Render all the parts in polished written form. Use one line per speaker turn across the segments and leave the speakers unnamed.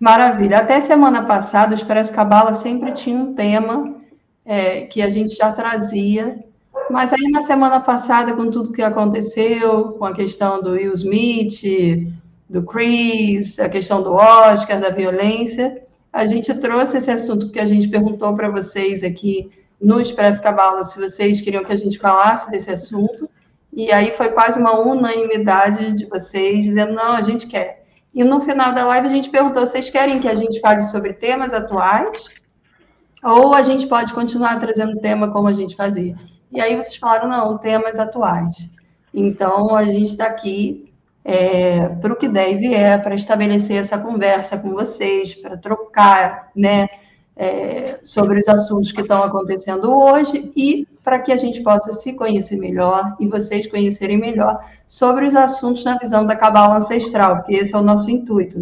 Maravilha. Até semana passada, o Expresso Cabala sempre tinha um tema que a gente já trazia, mas aí na semana passada, com tudo que aconteceu, com a questão do Will Smith, do Chris, a questão do Oscar, da violência, a gente trouxe esse assunto porque a gente perguntou para vocês aqui no Expresso Cabala se vocês queriam que a gente falasse desse assunto, e aí foi quase uma unanimidade de vocês dizendo, não, a gente quer. E no final da live a gente perguntou, vocês querem que a gente fale sobre temas atuais? Ou a gente pode continuar trazendo tema como a gente fazia? E aí vocês falaram, não, temas atuais. Então, a gente está aqui para o que der e vier, para estabelecer essa conversa com vocês, para trocar, né, sobre os assuntos que estão acontecendo hoje e para que a gente possa se conhecer melhor e vocês conhecerem melhor sobre os assuntos na visão da Cabala Ancestral, porque esse é o nosso intuito,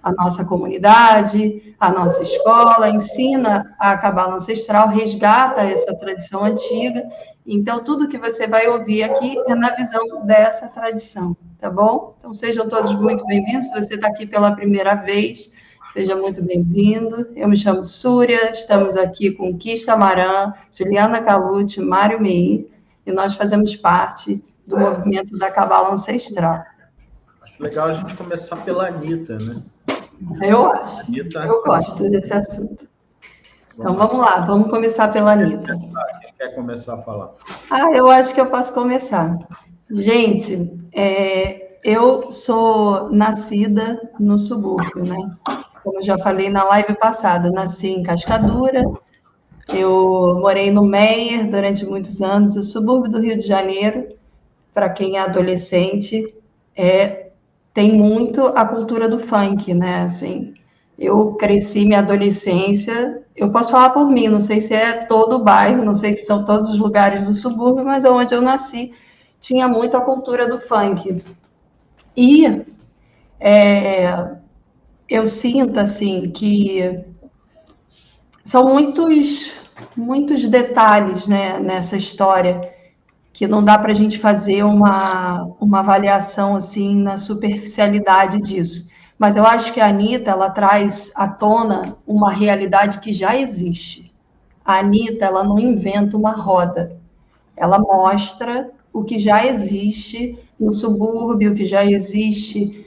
a nossa comunidade, a nossa escola ensina a Cabala Ancestral, resgata essa tradição antiga. Então, tudo que você vai ouvir aqui é na visão dessa tradição, tá bom? Então, sejam todos muito bem-vindos. Se você está aqui pela primeira vez, seja muito bem-vindo. Eu me chamo Súria, estamos aqui com Kista Maran, Juliana Calucci, Mário Meir, e nós fazemos parte do movimento da Cabala Ancestral.
Acho legal a gente começar pela Anitta, né?
Eu acho. Anitta, eu gosto desse assunto. Então, vamos lá, vamos começar pela Anitta.
Quem quer começar a falar?
Eu acho que eu posso começar. Gente, eu sou nascida no subúrbio, né? Como eu já falei na live passada, eu nasci em Cascadura, eu morei no Meier durante muitos anos, o subúrbio do Rio de Janeiro, para quem é adolescente, tem muito a cultura do funk, né? Assim, eu cresci minha adolescência, eu posso falar por mim, não sei se é todo o bairro, não sei se são todos os lugares do subúrbio, mas onde eu nasci tinha muito a cultura do funk. E eu sinto, assim, que são muitos detalhes, né, nessa história, que não dá para a gente fazer uma avaliação assim na superficialidade disso. Mas eu acho que a Anitta, ela traz à tona uma realidade que já existe. A Anitta, ela não inventa uma roda. Ela mostra o que já existe no subúrbio, o que já existe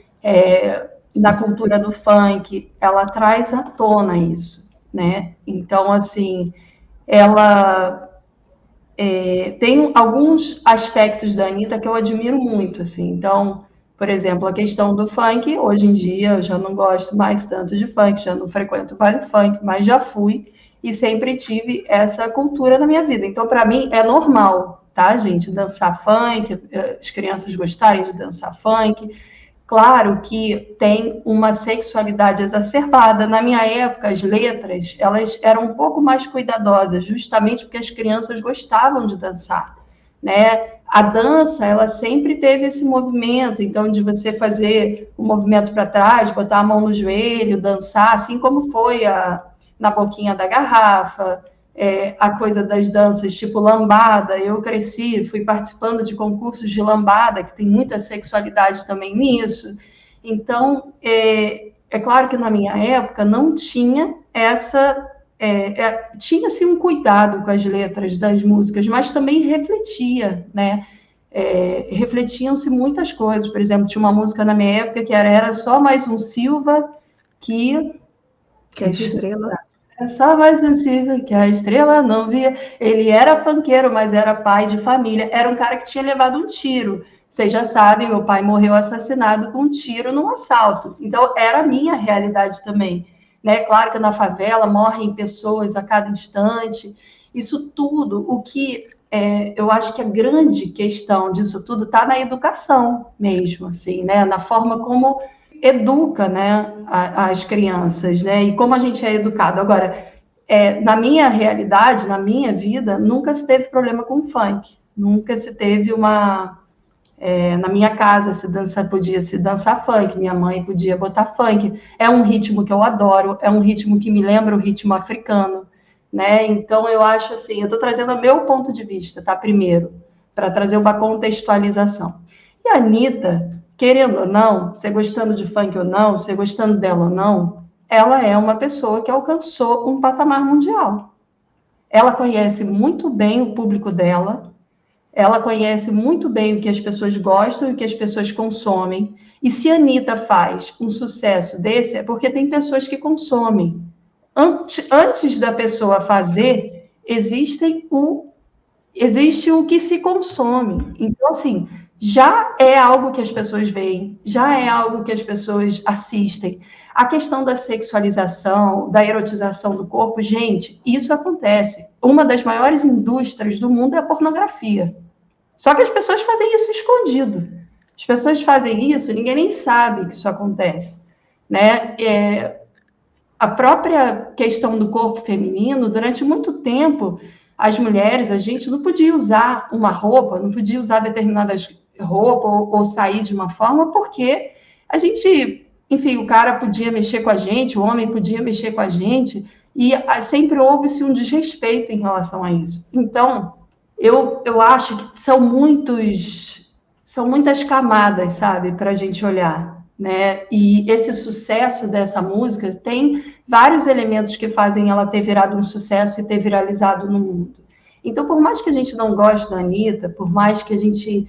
na cultura do funk. Ela traz à tona isso, né? Então, assim, ela tem alguns aspectos da Anitta que eu admiro muito, assim. Então, por exemplo, a questão do funk, hoje em dia eu já não gosto mais tanto de funk, já não frequento o baile funk, mas já fui e sempre tive essa cultura na minha vida. Então, para mim, é normal, tá, gente? Dançar funk, as crianças gostarem de dançar funk. Claro que tem uma sexualidade exacerbada. Na minha época, as letras, elas eram um pouco mais cuidadosas, justamente porque as crianças gostavam de dançar, né? A dança, ela sempre teve esse movimento, então, de você fazer o movimento para trás, botar a mão no joelho, dançar, assim como foi na boquinha da garrafa, a coisa das danças tipo lambada. Eu cresci, fui participando de concursos de lambada, que tem muita sexualidade também nisso. Então, é claro que na minha época não tinha tinha-se um cuidado com as letras das músicas, mas também refletia, né? Refletiam-se muitas coisas. Por exemplo, tinha uma música na minha época que era Só Mais Um Silva, que
a estrela...
É só mais sensível que a estrela não via. Ele era funkeiro, mas era pai de família. Era um cara que tinha levado um tiro. Vocês já sabem, meu pai morreu assassinado com um tiro num assalto. Então, era a minha realidade também. Né? Claro que na favela morrem pessoas a cada instante. Isso tudo, o que eu acho que a grande questão disso tudo está na educação mesmo, assim, né? Na forma como educa, né, as crianças, né, e como a gente é educado. Agora, na minha realidade, na minha vida, nunca se teve problema com funk, nunca se teve na minha casa podia se dançar funk, minha mãe podia botar funk, é um ritmo que eu adoro, é um ritmo que me lembra o ritmo africano, né, então eu acho assim, eu estou trazendo o meu ponto de vista, tá, primeiro, para trazer uma contextualização. E a Anitta, querendo ou não, você gostando de funk ou não, você gostando dela ou não, ela é uma pessoa que alcançou um patamar mundial. Ela conhece muito bem o público dela, ela conhece muito bem o que as pessoas gostam e o que as pessoas consomem. E se a Anitta faz um sucesso desse, é porque tem pessoas que consomem. Antes da pessoa fazer, existe o que se consome. Então, assim, já é algo que as pessoas veem, já é algo que as pessoas assistem. A questão da sexualização, da erotização do corpo, gente, isso acontece. Uma das maiores indústrias do mundo é a pornografia. Só que as pessoas fazem isso escondido. As pessoas fazem isso, ninguém nem sabe que isso acontece, né? A própria questão do corpo feminino, durante muito tempo, as mulheres, a gente não podia usar uma roupa, não podia usar determinadas roupas ou sair de uma forma, porque a gente, enfim, o cara podia mexer com a gente, o homem podia mexer com a gente, e sempre houve-se um desrespeito em relação a isso. Então, eu acho que são muitas camadas, sabe, para a gente olhar, né? E esse sucesso dessa música tem vários elementos que fazem ela ter virado um sucesso e ter viralizado no mundo. Então, por mais que a gente não goste da Anitta, por mais que a gente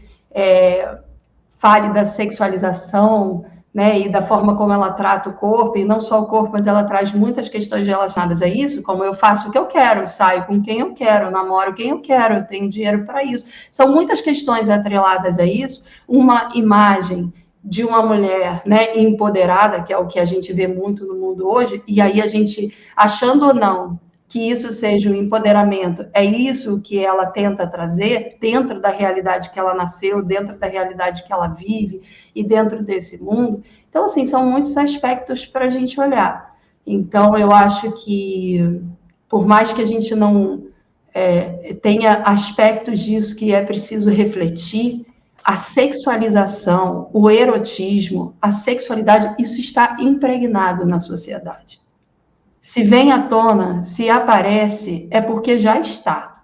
fale da sexualização, né, e da forma como ela trata o corpo, e não só o corpo, mas ela traz muitas questões relacionadas a isso, como eu faço o que eu quero, saio com quem eu quero, namoro quem eu quero, eu tenho dinheiro para isso. São muitas questões atreladas a isso, uma imagem de uma mulher, né, empoderada, que é o que a gente vê muito no mundo hoje, e aí a gente, achando ou não que isso seja um empoderamento, é isso que ela tenta trazer dentro da realidade que ela nasceu, dentro da realidade que ela vive e dentro desse mundo. Então, assim, são muitos aspectos para a gente olhar. Então, eu acho que, por mais que a gente não tenha aspectos disso que é preciso refletir, a sexualização, o erotismo, a sexualidade, isso está impregnado na sociedade. Se vem à tona, se aparece, é porque já está.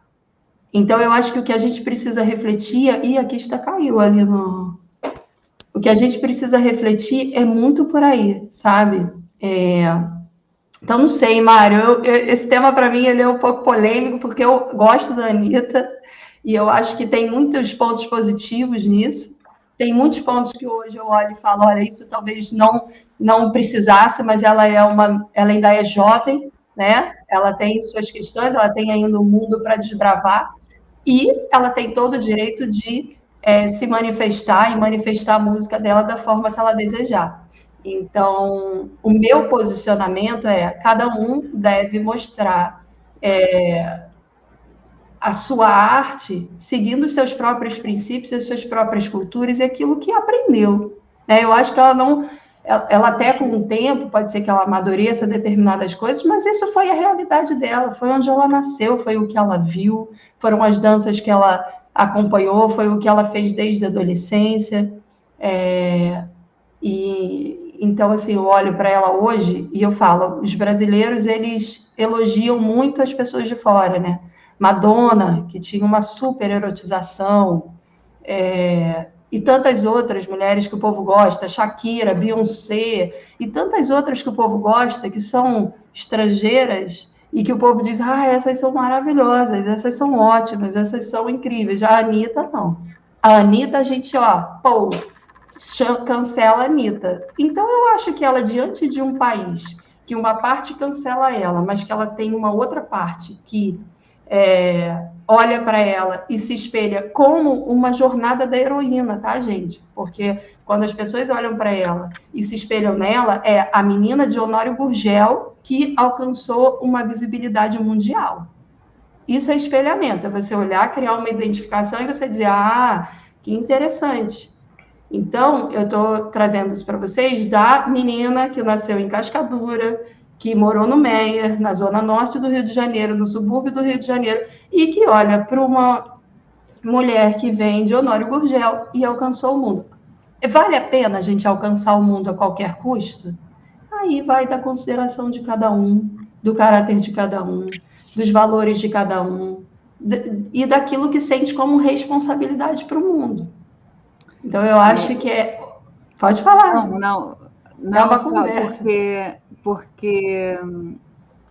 Então, eu acho que o que a gente precisa refletir, e aqui está caiu ali no... O que a gente precisa refletir é muito por aí, sabe? Então, não sei, Mário, esse tema para mim ele é um pouco polêmico, porque eu gosto da Anitta, e eu acho que tem muitos pontos positivos nisso. Tem muitos pontos que hoje eu olho e falo, olha, isso talvez não precisasse, mas ela ainda é jovem, né? Ela tem suas questões, ela tem ainda um mundo para desbravar, e ela tem todo o direito de se manifestar e manifestar a música dela da forma que ela desejar. Então, o meu posicionamento cada um deve mostrar a sua arte seguindo os seus próprios princípios, as suas próprias culturas e aquilo que aprendeu. Eu acho que ela até com o tempo, pode ser que ela amadureça determinadas coisas, mas isso foi a realidade dela, foi onde ela nasceu, foi o que ela viu, foram as danças que ela acompanhou, foi o que ela fez desde a adolescência. Então, assim, eu olho para ela hoje e eu falo, os brasileiros, eles elogiam muito as pessoas de fora, né? Madonna, que tinha uma super erotização, e tantas outras mulheres que o povo gosta, Shakira, Beyoncé, e tantas outras que o povo gosta, que são estrangeiras, e que o povo diz, essas são maravilhosas, essas são ótimas, essas são incríveis. Já a Anitta, não. A Anitta, a gente, cancela a Anitta. Então, eu acho que ela, diante de um país que uma parte cancela ela, mas que ela tem uma outra parte que olha para ela e se espelha como uma jornada da heroína, tá, gente? Porque quando as pessoas olham para ela e se espelham nela, é a menina de Honório Gurgel que alcançou uma visibilidade mundial. Isso é espelhamento, é você olhar, criar uma identificação e você dizer, que interessante. Então, eu estou trazendo isso para vocês da menina que nasceu em Cascadura, que morou no Meier, na zona norte do Rio de Janeiro, no subúrbio do Rio de Janeiro, e que olha para uma mulher que vem de Honório Gurgel e alcançou o mundo. Vale a pena a gente alcançar o mundo a qualquer custo? Aí vai da consideração de cada um, do caráter de cada um, dos valores de cada um, e daquilo que sente como responsabilidade para o mundo. Então, eu acho que Pode falar.
Não,
uma
eu falo
conversa.
porque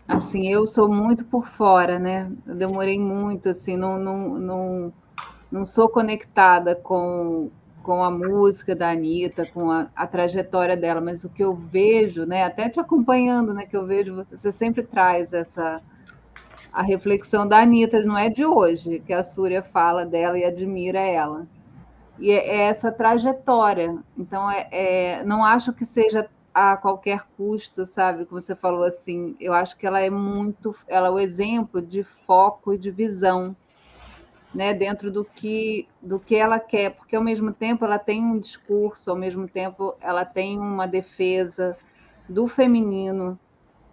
assim, eu sou muito por fora, né? Eu demorei muito, assim, não sou conectada com a música da Anitta, com a trajetória dela, mas o que eu vejo, né? Até te acompanhando, né? Que eu vejo, você sempre traz a reflexão da Anitta, não é de hoje, que a Súria fala dela e admira ela. E é essa trajetória. Então, não acho que seja a qualquer custo, sabe? Como você falou assim, eu acho que ela é o exemplo de foco e de visão, né? Dentro do que ela quer, porque ao mesmo tempo ela tem um discurso, ao mesmo tempo ela tem uma defesa do feminino,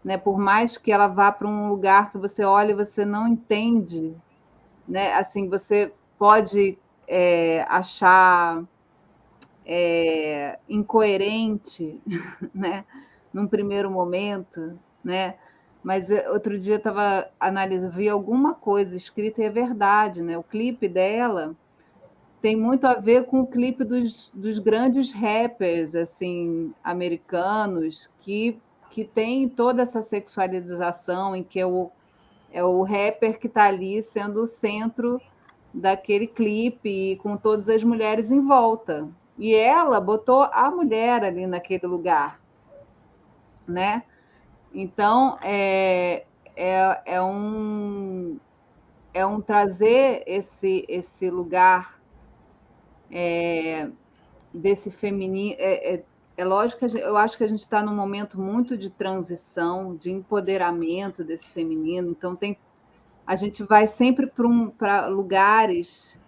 né? Por mais que ela vá para um lugar que você olha e você não entende, né? Assim, você pode achar incoerente, né? Num primeiro momento, né? Mas outro dia eu estava analisando, vi alguma coisa escrita e é verdade, né? O clipe dela tem muito a ver com o clipe dos grandes rappers assim americanos que tem toda essa sexualização em que é o rapper que está ali sendo o centro daquele clipe com todas as mulheres em volta. E ela botou a mulher ali naquele lugar, né? Então, é um trazer esse lugar desse feminino. É lógico que eu acho que a gente está num momento muito de transição, de empoderamento desse feminino. Então, a gente vai sempre para lugares,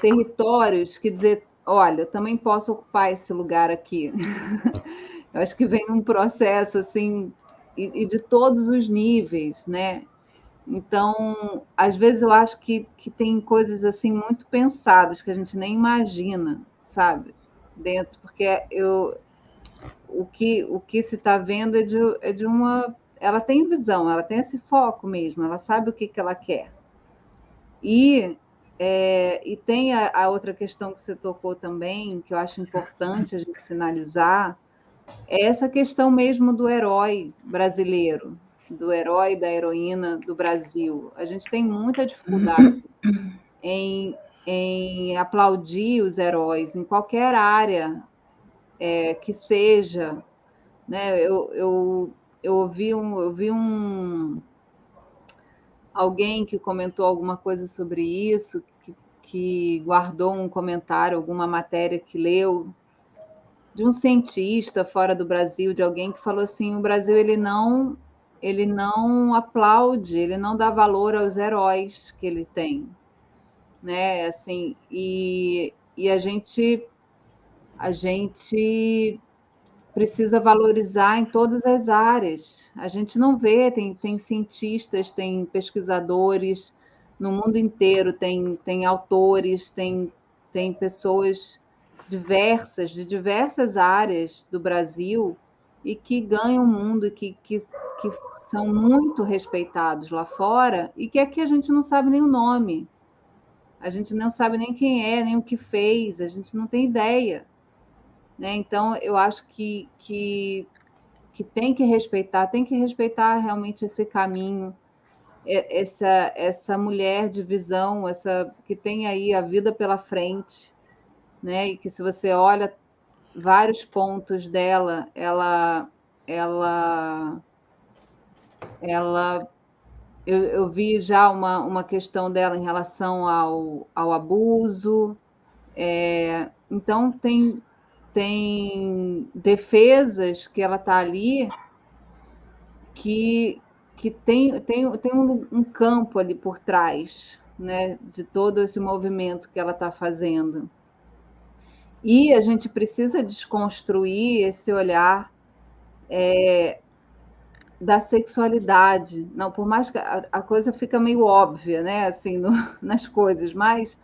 territórios que dizer, olha, eu também posso ocupar esse lugar aqui. Eu acho que vem um processo assim, e de todos os níveis, né? Então, às vezes eu acho que tem coisas assim muito pensadas que a gente nem imagina, sabe? Dentro, porque o que se está vendo é de uma. Ela tem visão, ela tem esse foco mesmo, ela sabe o que ela quer. E tem a outra questão que você tocou também, que eu acho importante a gente sinalizar, é essa questão mesmo do herói brasileiro, do herói e da heroína do Brasil. A gente tem muita dificuldade em aplaudir os heróis em qualquer área que seja. Né? Eu vi alguém que comentou alguma coisa sobre isso, que guardou um comentário, alguma matéria que leu, de um cientista fora do Brasil, de alguém que falou assim: o Brasil ele não aplaude, ele não dá valor aos heróis que ele tem, né? Assim, e a gente precisa valorizar em todas as áreas. A gente não vê, tem cientistas, tem pesquisadores no mundo inteiro, tem autores, tem pessoas diversas, de diversas áreas do Brasil e que ganham o mundo e que são muito respeitados lá fora e que aqui a gente não sabe nem o nome, a gente não sabe nem quem é, nem o que fez, a gente não tem ideia. Né? Então, eu acho que tem que respeitar realmente esse caminho, essa mulher de visão, essa que tem aí a vida pela frente, né? E que se você olha vários pontos dela, ela, ela eu vi já uma questão dela em relação ao abuso. Então, tem defesas que ela está ali que tem um campo ali por trás, né, de todo esse movimento que ela está fazendo. E a gente precisa desconstruir esse olhar da sexualidade. Não, por mais que a coisa fica meio óbvia, né, assim, nas coisas, mas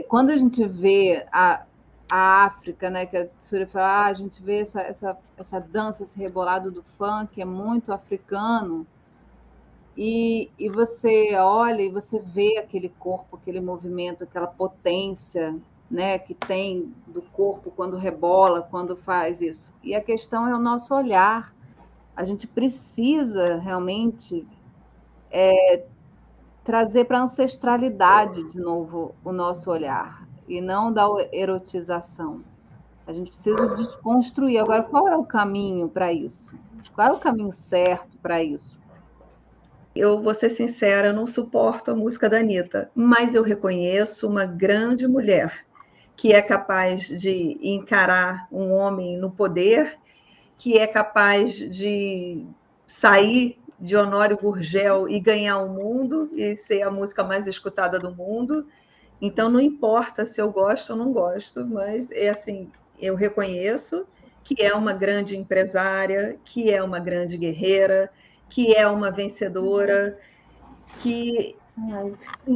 quando a gente vê a África, né, que a Tsuri fala, a gente vê essa dança, esse rebolado do funk, é muito africano, você olha e você vê aquele corpo, aquele movimento, aquela potência, né, que tem do corpo quando rebola, quando faz isso. E a questão é o nosso olhar. A gente precisa realmente trazer para a ancestralidade de novo o nosso olhar e não da erotização. A gente precisa desconstruir. Agora, qual é o caminho para isso? Qual é o caminho certo para isso?
Eu vou ser sincera, eu não suporto a música da Anitta, mas eu reconheço uma grande mulher que é capaz de encarar um homem no poder, que é capaz de sair de Honório Gurgel e ganhar o mundo e ser a música mais escutada do mundo. Então, não importa se eu gosto ou não gosto, mas é assim, eu reconheço que é uma grande empresária, que é uma grande guerreira, que é uma vencedora, que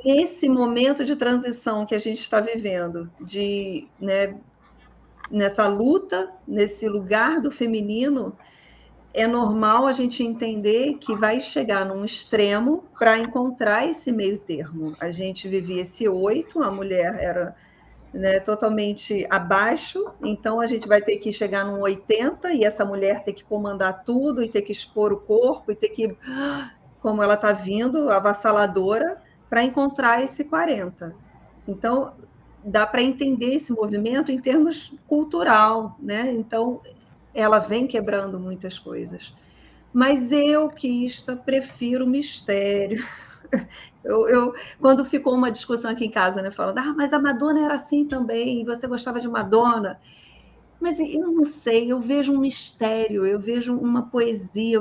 nesse momento de transição que a gente está vivendo, nessa luta, nesse lugar do feminino, é normal a gente entender que vai chegar num extremo para encontrar esse meio termo. A gente vivia esse 8, a mulher era, né, totalmente abaixo, então a gente vai ter que chegar num 80 e essa mulher ter que comandar tudo e ter que expor o corpo e ter que, como ela está vindo, avassaladora, para encontrar esse 40. Então, dá para entender esse movimento em termos cultural, né? Então, ela vem quebrando muitas coisas. Mas eu, Kista, prefiro o mistério. Quando ficou uma discussão aqui em casa, né, falando, mas a Madonna era assim também, você gostava de Madonna. Mas eu não sei, eu vejo um mistério, eu vejo uma poesia,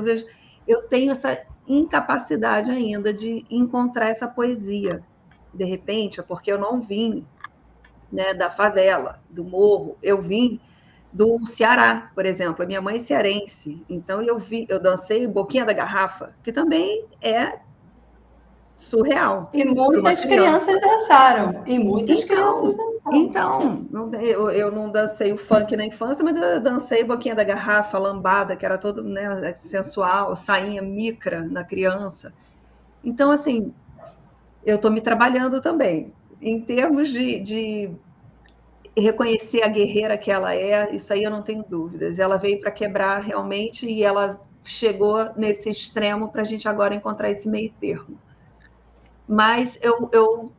eu tenho essa incapacidade ainda de encontrar essa poesia. De repente, é porque eu não vim, né, da favela, do morro, eu vim do Ceará, por exemplo. A minha mãe é cearense, então eu dancei Boquinha da Garrafa, que também é surreal.
E muitas crianças dançaram.
Então, eu não dancei o funk na infância, mas eu dancei Boquinha da Garrafa, lambada, que era todo, né, sensual, sainha micra na criança. Então, assim, eu estou me trabalhando também. Em termos de reconhecer a guerreira que ela é, isso aí eu não tenho dúvidas. Ela veio para quebrar realmente e ela chegou nesse extremo para a gente agora encontrar esse meio termo. Mas eu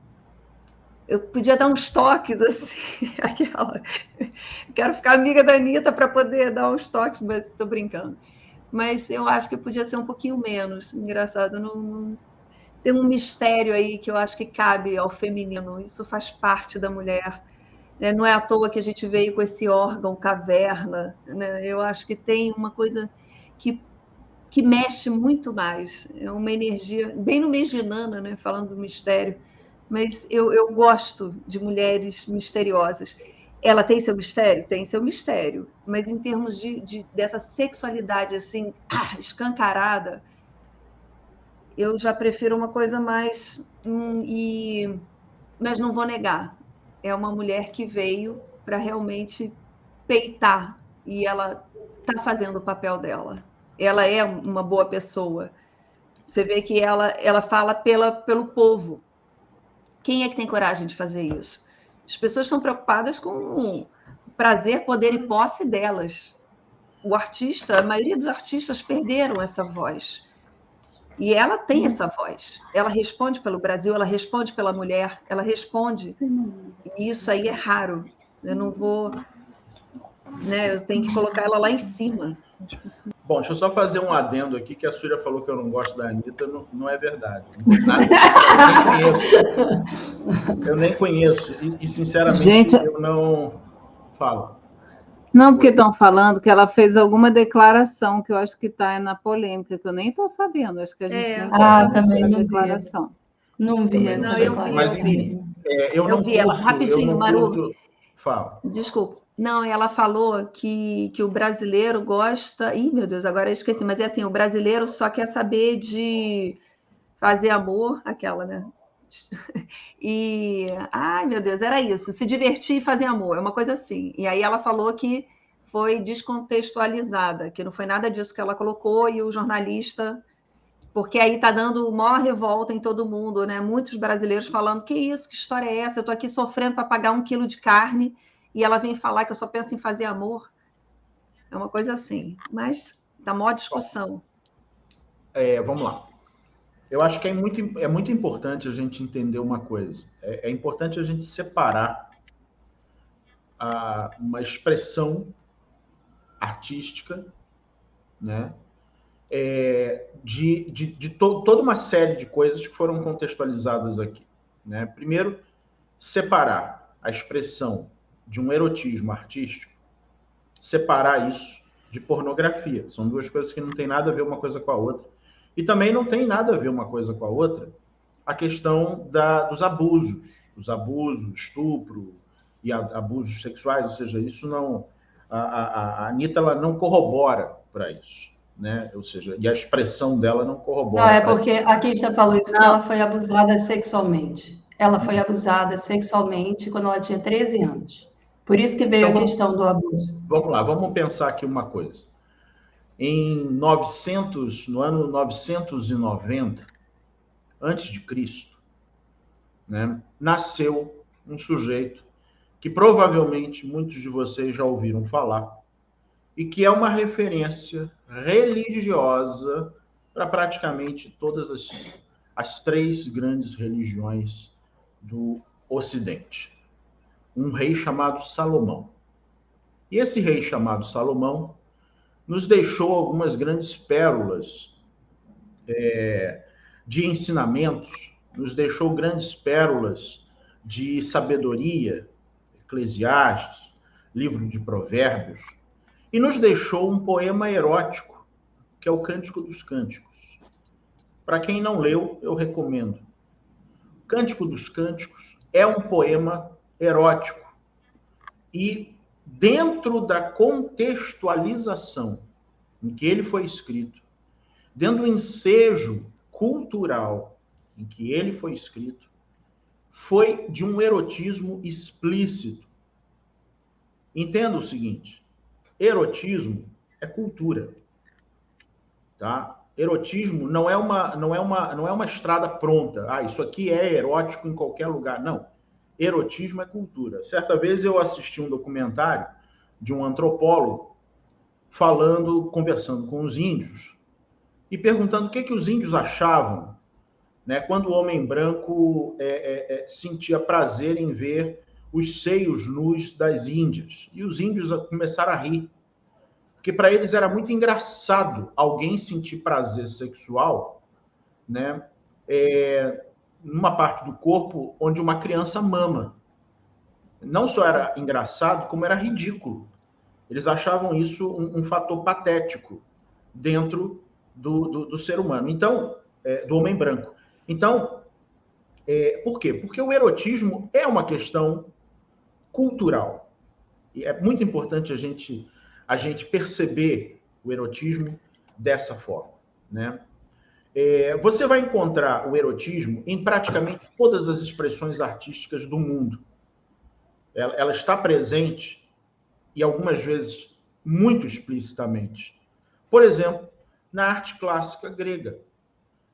podia dar uns toques, assim, quero ficar amiga da Anitta para poder dar uns toques, mas estou brincando. Mas eu acho que podia ser um pouquinho menos. Engraçado, não tem um mistério aí que eu acho que cabe ao feminino. Isso faz parte da mulher. Né? Não é à toa que a gente veio com esse órgão caverna. Né? Eu acho que tem uma coisa que mexe muito mais. É uma energia, bem no mês de Nana, né? Falando do mistério. Mas eu gosto de mulheres misteriosas. Ela tem seu mistério? Tem seu mistério. Mas em termos dessa sexualidade assim, escancarada, eu já prefiro uma coisa mais... Mas não vou negar. É uma mulher que veio para realmente peitar. E ela está fazendo o papel dela. Ela é uma boa pessoa. Você vê que ela fala pelo povo. Quem é que tem coragem de fazer isso? As pessoas estão preocupadas com o prazer, poder e posse delas. O artista, a maioria dos artistas perderam essa voz. E ela tem essa voz. Ela responde pelo Brasil, ela responde pela mulher, ela responde. E isso aí é raro. Eu não vou... Né, eu tenho que colocar ela lá em cima.
Bom, deixa eu só fazer um adendo aqui, que a Súria falou que eu não gosto da Anitta, não é verdade. Eu nem conheço. E sinceramente, gente, eu não falo.
Não, porque estão falando que ela fez alguma declaração que eu acho que está na polêmica, que eu nem estou sabendo. Acho que a gente nem
também não
declaração.
Não vi essa declaração.
Mas eu não
vi ela rapidinho, Maru.
Fala.
Desculpa. Não, ela falou que o brasileiro gosta... Ih, meu Deus, agora eu esqueci. Mas é assim, o brasileiro só quer saber de fazer amor, aquela, né? E, ai, meu Deus, era isso. Se divertir e fazer amor, é uma coisa assim. E aí ela falou que foi descontextualizada, que não foi nada disso que ela colocou, e o jornalista Porque aí está dando maior revolta em todo mundo, né? Muitos brasileiros falando, que isso, que história é essa? Eu estou aqui sofrendo para pagar 1 quilo de carne e ela vem falar que eu só penso em fazer amor. É uma coisa assim. Mas tá maior discussão.
Vamos lá. Eu acho que é muito importante a gente entender uma coisa. É importante a gente separar uma expressão artística, né? Toda uma série de coisas que foram contextualizadas aqui, né? Primeiro, separar a expressão de um erotismo artístico, separar isso de pornografia. São duas coisas que não tem nada a ver uma coisa com a outra. E também não tem nada a ver uma coisa com a outra a questão dos abusos, estupro e abusos sexuais, ou seja, isso não... A Anitta, ela não corrobora para isso, né? Ou seja, e a expressão dela não corrobora.
Não, é porque a Keisha falou isso, que ela foi abusada sexualmente. Ela foi abusada sexualmente quando ela tinha 13 anos. Por isso que veio a questão do abuso.
Vamos lá, vamos pensar aqui uma coisa. No ano 990, antes de Cristo, né, nasceu um sujeito que provavelmente muitos de vocês já ouviram falar e que é uma referência religiosa para praticamente todas as 3 grandes religiões do Ocidente. Um rei chamado Salomão. E esse rei chamado Salomão nos deixou algumas grandes pérolas de ensinamentos, nos deixou grandes pérolas de sabedoria, Eclesiastes, livro de Provérbios, e nos deixou um poema erótico, que é o Cântico dos Cânticos. Para quem não leu, eu recomendo. O Cântico dos Cânticos é um poema erótico e dentro da contextualização em que ele foi escrito, dentro do ensejo cultural em que ele foi escrito, foi de um erotismo explícito. Entenda o seguinte, erotismo é cultura, tá? Erotismo não é uma estrada pronta. Isso aqui é erótico em qualquer lugar. Não. Erotismo é cultura. Certa vez eu assisti um documentário de um antropólogo conversando com os índios e perguntando o que os índios achavam, né, quando o homem branco sentia prazer em ver os seios nus das índias. E os índios começaram a rir, porque para eles era muito engraçado alguém sentir prazer sexual, né, numa parte do corpo onde uma criança mama. Não só era engraçado, como era ridículo. Eles achavam isso um fator patético dentro do ser humano, então, do homem branco. Então, por quê? Porque o erotismo é uma questão cultural. E é muito importante a gente perceber o erotismo dessa forma, né? Você vai encontrar o erotismo em praticamente todas as expressões artísticas do mundo. Ela está presente, e algumas vezes muito explicitamente. Por exemplo, na arte clássica grega.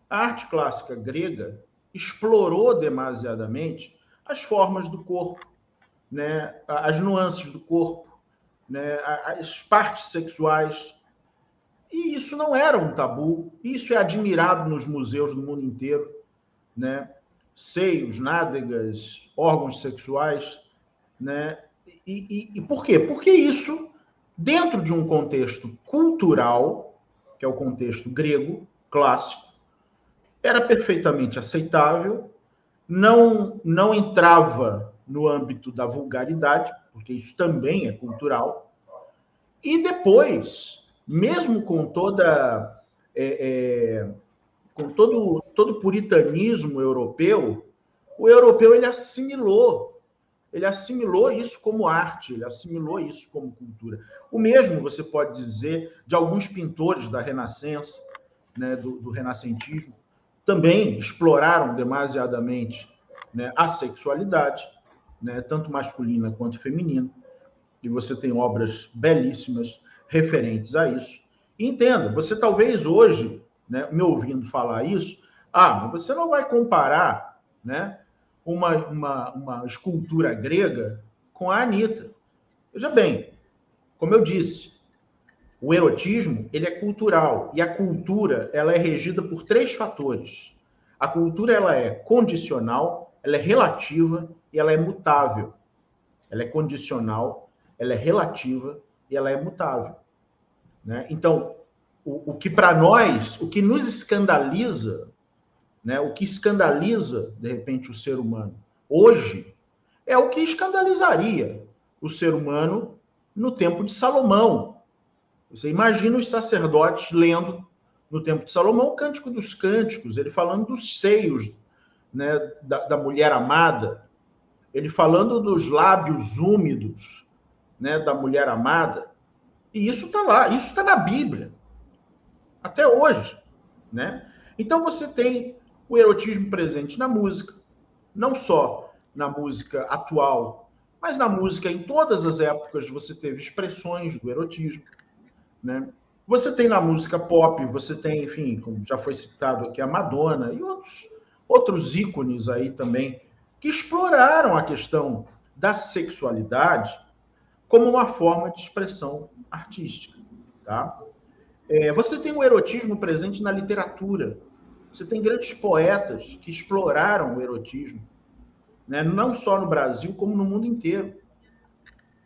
A arte clássica grega explorou demasiadamente as formas do corpo, né? As nuances do corpo, né? As partes sexuais. E isso não era um tabu, isso é admirado nos museus do mundo inteiro, né? Seios, nádegas, órgãos sexuais, né? E por quê? Porque isso, dentro de um contexto cultural, que é o contexto grego, clássico, era perfeitamente aceitável, não entrava no âmbito da vulgaridade, porque isso também é cultural, e depois, mesmo com todo o puritanismo europeu, o europeu ele assimilou isso como arte, ele assimilou isso como cultura. O mesmo você pode dizer de alguns pintores da Renascença, né, do renascentismo, também exploraram demasiadamente, né, a sexualidade, né, tanto masculina quanto feminina, e você tem obras belíssimas referentes a isso. E entenda, você talvez hoje né, me ouvindo falar isso, mas você não vai comparar, né, uma escultura grega com a Anitta. Veja bem, como eu disse, o erotismo ele é cultural, e a cultura ela é regida por 3 fatores. A cultura ela é condicional, ela é relativa e ela é mutável. Ela é condicional, ela é relativa e ela é mutável. Né? Então, o que para nós, o que nos escandaliza, né, o que escandaliza, de repente, o ser humano hoje, é o que escandalizaria o ser humano no tempo de Salomão. Você imagina os sacerdotes lendo, no tempo de Salomão, o Cântico dos Cânticos, ele falando dos seios, né, da mulher amada, ele falando dos lábios úmidos, né, da mulher amada. E isso está lá, isso está na Bíblia, até hoje. Né? Então você tem o erotismo presente na música, não só na música atual, mas na música em todas as épocas você teve expressões do erotismo. Né? Você tem na música pop, você tem, enfim, como já foi citado aqui, a Madonna e outros ícones aí também, que exploraram a questão da sexualidade como uma forma de expressão artística. Tá? Você tem o erotismo presente na literatura. Você tem grandes poetas que exploraram o erotismo, né? Não só no Brasil, como no mundo inteiro.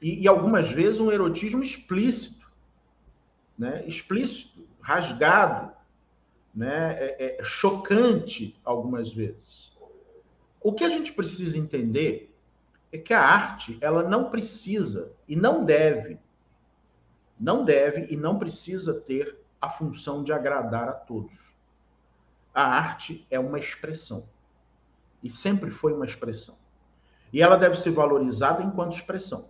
E algumas vezes um erotismo explícito, né? Explícito, rasgado, né? Chocante algumas vezes. O que a gente precisa entender é que a arte ela não precisa e não deve e não precisa ter a função de agradar a todos. A arte é uma expressão. E sempre foi uma expressão. E ela deve ser valorizada enquanto expressão.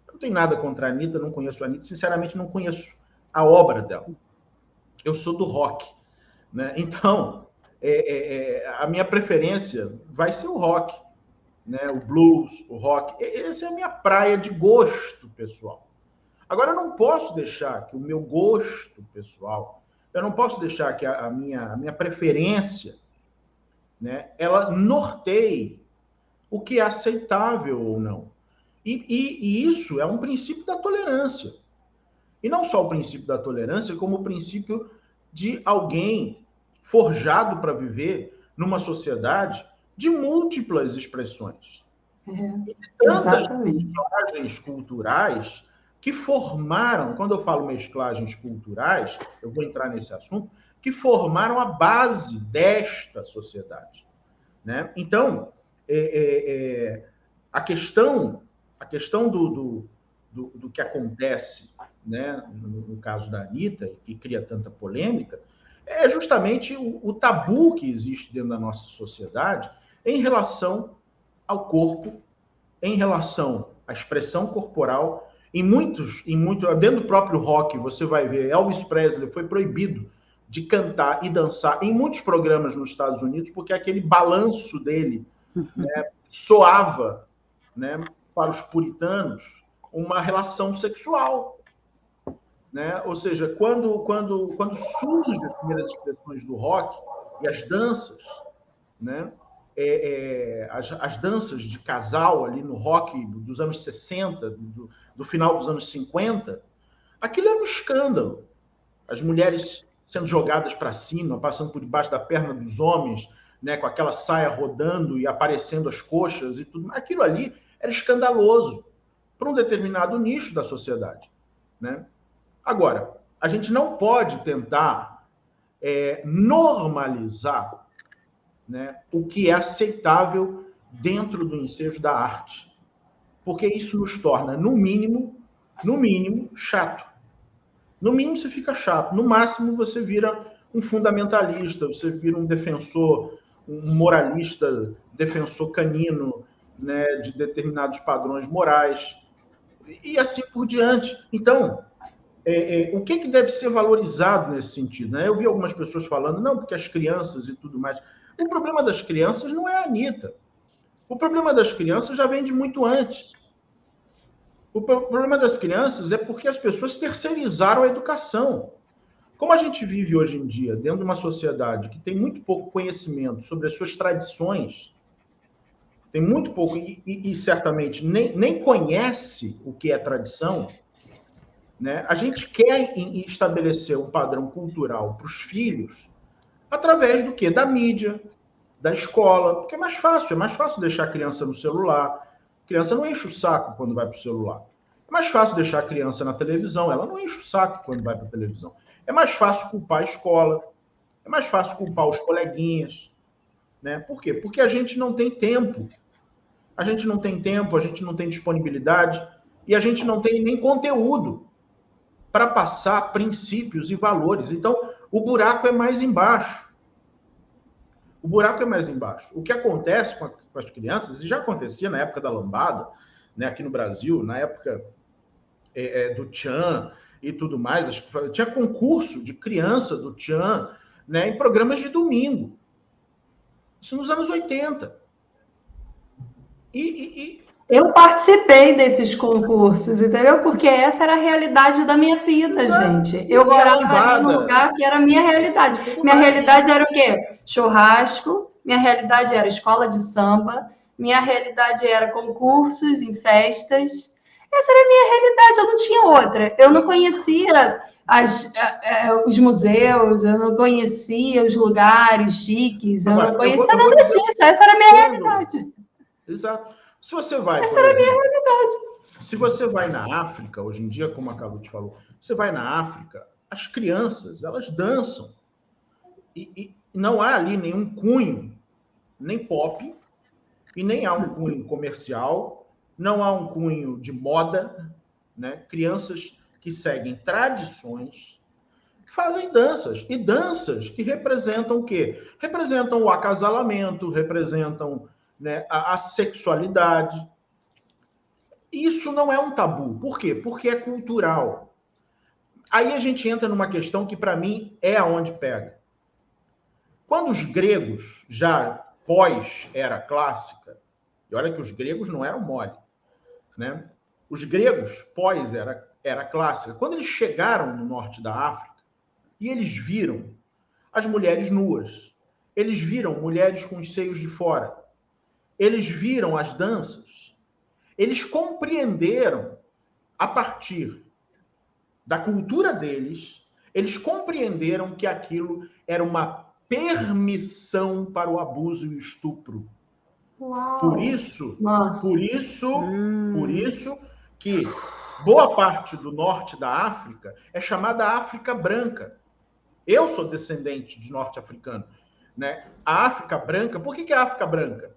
Eu não tenho nada contra a Anitta, não conheço a Anitta, sinceramente não conheço a obra dela. Eu sou do rock. Né? Então, a minha preferência vai ser o rock. Né? O blues, o rock. Essa é a minha praia de gosto pessoal. Agora, eu não posso deixar que o meu gosto pessoal, eu não posso deixar que a minha preferência, né, ela norteie o que é aceitável ou não. E isso é um princípio da tolerância. E não só o princípio da tolerância, como o princípio de alguém forjado para viver numa sociedade de múltiplas expressões. Tantas mesclagens culturais que formaram, quando eu falo mesclagens culturais, eu vou entrar nesse assunto, que formaram a base desta sociedade. Né? Então, a questão do que acontece, né, no caso da Anitta, que cria tanta polêmica, é justamente o tabu que existe dentro da nossa sociedade em relação ao corpo, em relação à expressão corporal. Dentro do próprio rock, você vai ver, Elvis Presley foi proibido de cantar e dançar em muitos programas nos Estados Unidos, porque aquele balanço dele, né, soava, né, para os puritanos uma relação sexual. Né? Ou seja, quando surgem as primeiras expressões do rock e as danças, né, as danças de casal ali no rock dos anos 60, do final dos anos 50, aquilo era um escândalo. As mulheres sendo jogadas para cima, passando por debaixo da perna dos homens, né, com aquela saia rodando e aparecendo as coxas e tudo. Aquilo ali era escandaloso para um determinado nicho da sociedade. Né? Agora, a gente não pode tentar normalizar, né, o que é aceitável dentro do ensejo da arte. Porque isso nos torna, no mínimo, chato. No mínimo, você fica chato. No máximo, você vira um fundamentalista, você vira um defensor, um moralista, defensor canino, né, de determinados padrões morais, e assim por diante. Então, o que deve ser valorizado nesse sentido? Né? Eu vi algumas pessoas falando, não, porque as crianças e tudo mais. O problema das crianças não é a Anitta. O problema das crianças já vem de muito antes. O problema das crianças é porque as pessoas terceirizaram a educação. Como a gente vive hoje em dia dentro de uma sociedade que tem muito pouco conhecimento sobre as suas tradições, tem muito pouco, e certamente nem conhece o que é tradição, né? A gente quer estabelecer um padrão cultural para os filhos através do quê? Da mídia, da escola, porque é mais fácil deixar a criança no celular. A criança não enche o saco quando vai para o celular. É mais fácil deixar a criança na televisão, ela não enche o saco quando vai para a televisão. É mais fácil culpar a escola, é mais fácil culpar os coleguinhas, né? Por quê? Porque a gente não tem tempo. A gente não tem tempo, a gente não tem disponibilidade e a gente não tem nem conteúdo para passar princípios e valores. Então, o buraco é mais embaixo. O buraco é mais embaixo. O que acontece com as crianças, e já acontecia na época da lambada, né, aqui no Brasil, na época do Tchan e tudo mais, tinha concurso de criança do Tchan, né, em programas de domingo. Isso nos anos 80.
Eu participei desses concursos, entendeu? Porque essa era a realidade da minha vida,
Exato.
gente. Eu morava ali num lugar que era a minha realidade. Minha realidade era o quê? Churrasco. Minha realidade era escola de samba. Minha realidade era concursos em festas. Essa era a minha realidade, eu não tinha outra. Eu não conhecia os museus, eu não conhecia os lugares chiques, eu não conhecia nada disso. Essa era a minha realidade.
Exato. Se você vai,
essa era a minha realidade.
Se você vai na África, hoje em dia, como a Carol te falou, você vai na África, as crianças, elas dançam. E não há ali nenhum cunho, nem pop, e nem há um cunho comercial, não há um cunho de moda, né? Crianças que seguem tradições fazem danças, e danças que representam o quê? Representam o acasalamento, representam, né, a sexualidade. Isso não é um tabu. Por quê? Porque é cultural. Aí a gente entra numa questão que, para mim, é aonde pega. Quando os gregos, já pós-era clássica, e olha que os gregos não eram mole, né? Os gregos, pós-era clássica, quando eles chegaram no norte da África, e eles viram as mulheres nuas, eles viram mulheres com os seios de fora, eles viram as danças, eles compreenderam, a partir da cultura deles, eles compreenderam que aquilo era uma permissão para o abuso e o estupro.
Uau.
Por isso que boa parte do norte da África é chamada África Branca. Eu sou descendente de norte-africano, né? A África Branca, por que é a África Branca?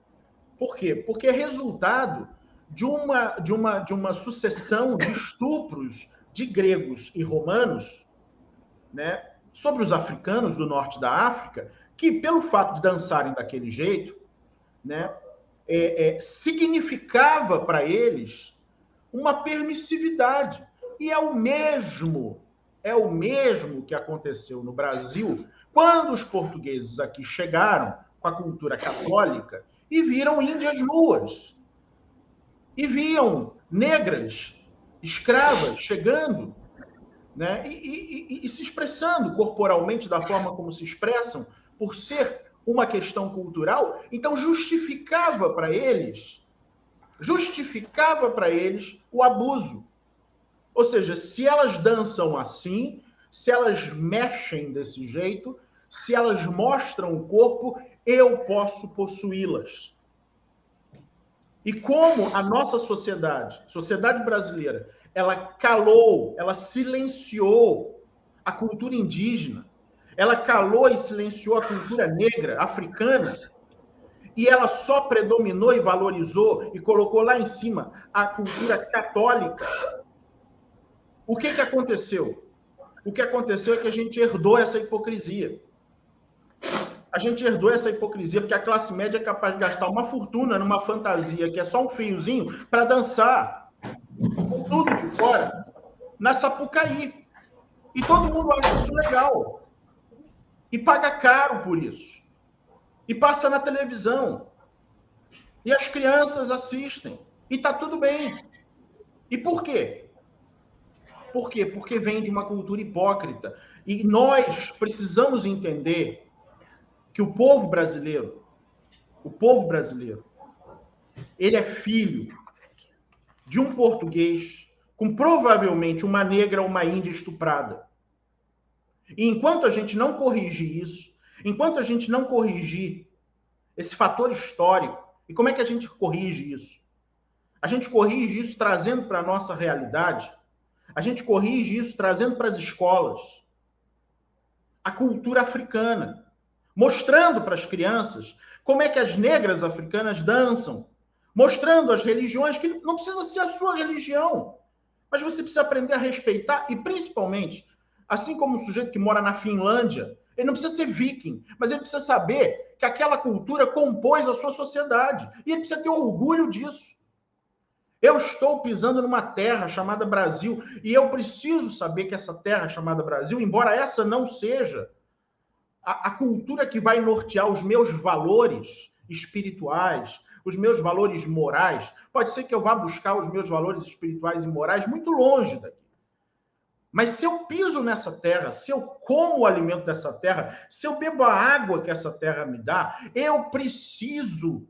Por quê? Porque é resultado de uma sucessão de estupros de gregos e romanos, né, sobre os africanos do norte da África, que, pelo fato de dançarem daquele jeito, né, significava para eles uma permissividade. E é o mesmo que aconteceu no Brasil quando os portugueses aqui chegaram com a cultura católica e viram índias nuas. E viam negras, escravas, chegando, né? E se expressando corporalmente da forma como se expressam, por ser uma questão cultural. Então, justificava para eles o abuso. Ou seja, se elas dançam assim, se elas mexem desse jeito, se elas mostram o corpo, eu posso possuí-las. E como a nossa sociedade brasileira, ela calou, ela silenciou a cultura indígena, ela calou e silenciou a cultura negra, africana, e ela só predominou e valorizou e colocou lá em cima a cultura católica. O que aconteceu? O que aconteceu é que a gente herdou essa hipocrisia. A gente herdou essa hipocrisia porque a classe média é capaz de gastar uma fortuna numa fantasia que é só um fiozinho para dançar com tudo de fora na Sapucaí. E todo mundo acha isso legal. E paga caro por isso. E passa na televisão. E as crianças assistem. E tá tudo bem. E por quê? Por quê? Porque vem de uma cultura hipócrita. E nós precisamos entender que o povo brasileiro, ele é filho de um português com provavelmente uma negra ou uma índia estuprada. E enquanto a gente não corrigir isso, enquanto a gente não corrigir esse fator histórico, e como é que a gente corrige isso? A gente corrige isso trazendo para a nossa realidade, a gente corrige isso trazendo para as escolas a cultura africana, mostrando para as crianças como é que as negras africanas dançam, mostrando as religiões, que não precisa ser a sua religião, mas você precisa aprender a respeitar, e principalmente, assim como um sujeito que mora na Finlândia, ele não precisa ser viking, mas ele precisa saber que aquela cultura compôs a sua sociedade, e ele precisa ter orgulho disso. Eu estou pisando numa terra chamada Brasil, e eu preciso saber que essa terra chamada Brasil, embora essa não seja a cultura que vai nortear os meus valores espirituais, os meus valores morais, pode ser que eu vá buscar os meus valores espirituais e morais muito longe daqui. Mas se eu piso nessa terra, se eu como o alimento dessa terra, se eu bebo a água que essa terra me dá, eu preciso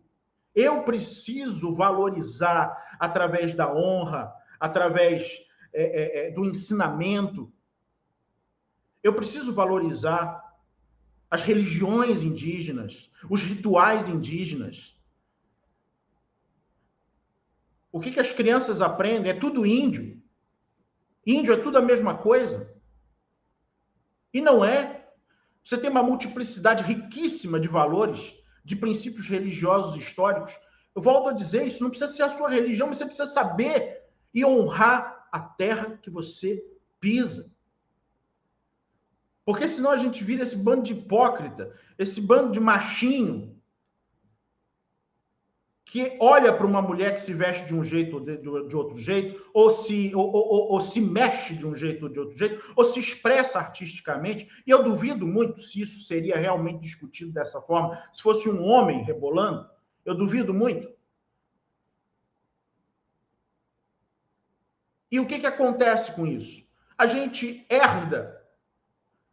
valorizar através da honra, através do ensinamento. Eu preciso valorizar as religiões indígenas, os rituais indígenas. O que as crianças aprendem? É tudo índio. Índio é tudo a mesma coisa. E não é. Você tem uma multiplicidade riquíssima de valores, de princípios religiosos históricos. Eu volto a dizer, isso não precisa ser a sua religião, mas você precisa saber e honrar a terra que você pisa. Porque senão a gente vira esse bando de hipócrita, esse bando de machinho, que olha para uma mulher que se veste de um jeito ou de outro jeito, ou se mexe de um jeito ou de outro jeito, ou se expressa artisticamente, e eu duvido muito se isso seria realmente discutido dessa forma, se fosse um homem rebolando, eu duvido muito. E o que acontece com isso? A gente herda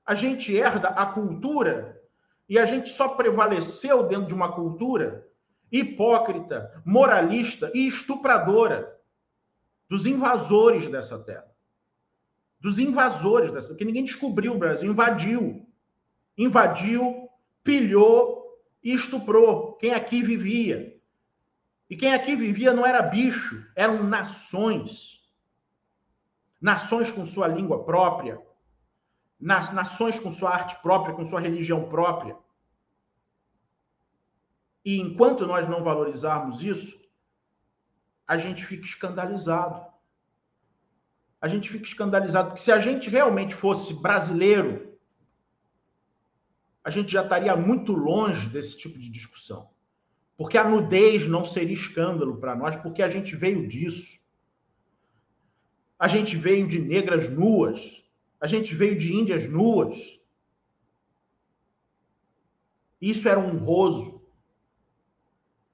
a cultura e a gente só prevaleceu dentro de uma cultura hipócrita, moralista e estupradora dos invasores dessa terra. Dos invasores dessa, porque ninguém descobriu o Brasil, invadiu, pilhou e estuprou quem aqui vivia. E quem aqui vivia não era bicho, eram nações. Nações com sua língua própria, nações com sua arte própria, com sua religião própria. E enquanto nós não valorizarmos isso, a gente fica escandalizado. A gente fica escandalizado, porque se a gente realmente fosse brasileiro, a gente já estaria muito longe desse tipo de discussão. Porque a nudez não seria escândalo para nós, porque a gente veio disso. A gente veio de negras nuas, a gente veio de índias nuas. Isso era honroso.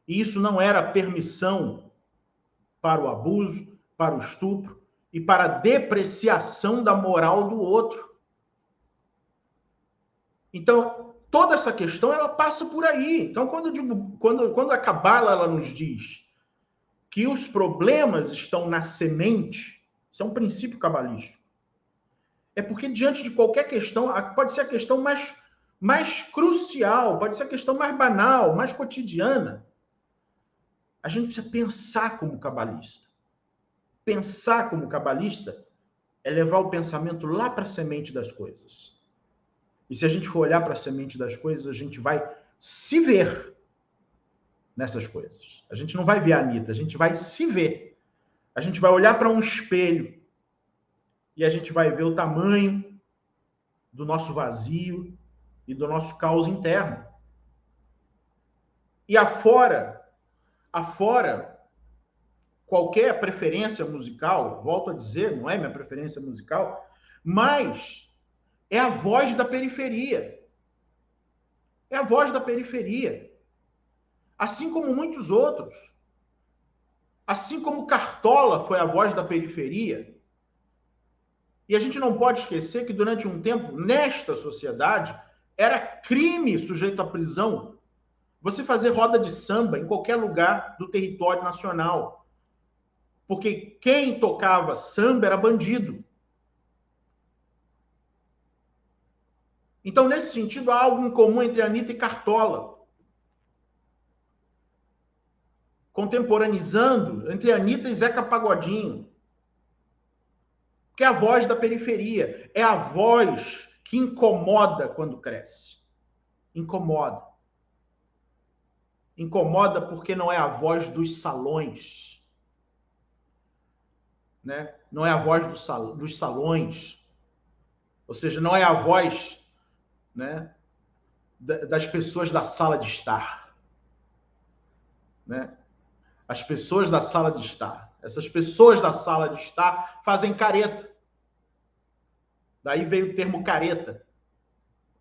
E isso não era permissão para o abuso, para o estupro e para a depreciação da moral do outro. Então, toda essa questão, ela passa por aí. Então, quando a Cabala ela nos diz que os problemas estão na semente, isso é um princípio cabalístico, é porque diante de qualquer questão, pode ser a questão mais crucial, pode ser a questão mais banal, mais cotidiana, a gente precisa pensar como cabalista. Pensar como cabalista é levar o pensamento lá para a semente das coisas. E se a gente for olhar para a semente das coisas, a gente vai se ver nessas coisas. A gente não vai ver a Anitta, a gente vai se ver. A gente vai olhar para um espelho e a gente vai ver o tamanho do nosso vazio e do nosso caos interno. E afora, qualquer preferência musical, volto a dizer, não é minha preferência musical, mas é a voz da periferia. É a voz da periferia. Assim como muitos outros. Assim como Cartola foi a voz da periferia. E a gente não pode esquecer que durante um tempo, nesta sociedade, era crime sujeito à prisão você fazer roda de samba em qualquer lugar do território nacional. Porque quem tocava samba era bandido. Então, nesse sentido, há algo em comum entre Anitta e Cartola. Contemporaneizando entre Anitta e Zeca Pagodinho. Que é a voz da periferia. É a voz que incomoda quando cresce. Incomoda. Incomoda porque não é a voz dos salões. Né? Não é a voz dos salões. Ou seja, não é a voz, né, das pessoas da sala de estar. Né? As pessoas da sala de estar. Essas pessoas da sala de estar fazem careta. Daí veio o termo careta,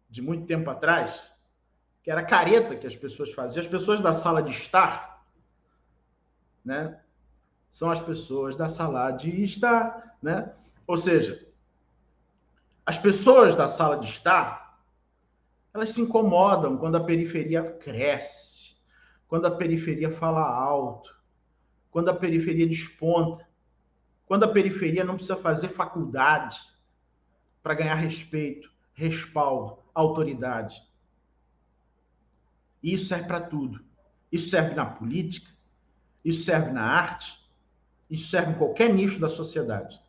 de muito tempo atrás, que era careta que as pessoas faziam. As pessoas da sala de estar, né, são as pessoas da sala de estar, né? Ou seja, as pessoas da sala de estar, elas se incomodam quando a periferia cresce, quando a periferia fala alto, quando a periferia desponta, quando a periferia não precisa fazer faculdade para ganhar respeito, respaldo, autoridade. E isso serve para tudo. Isso serve na política, isso serve na arte, isso serve em qualquer nicho da sociedade.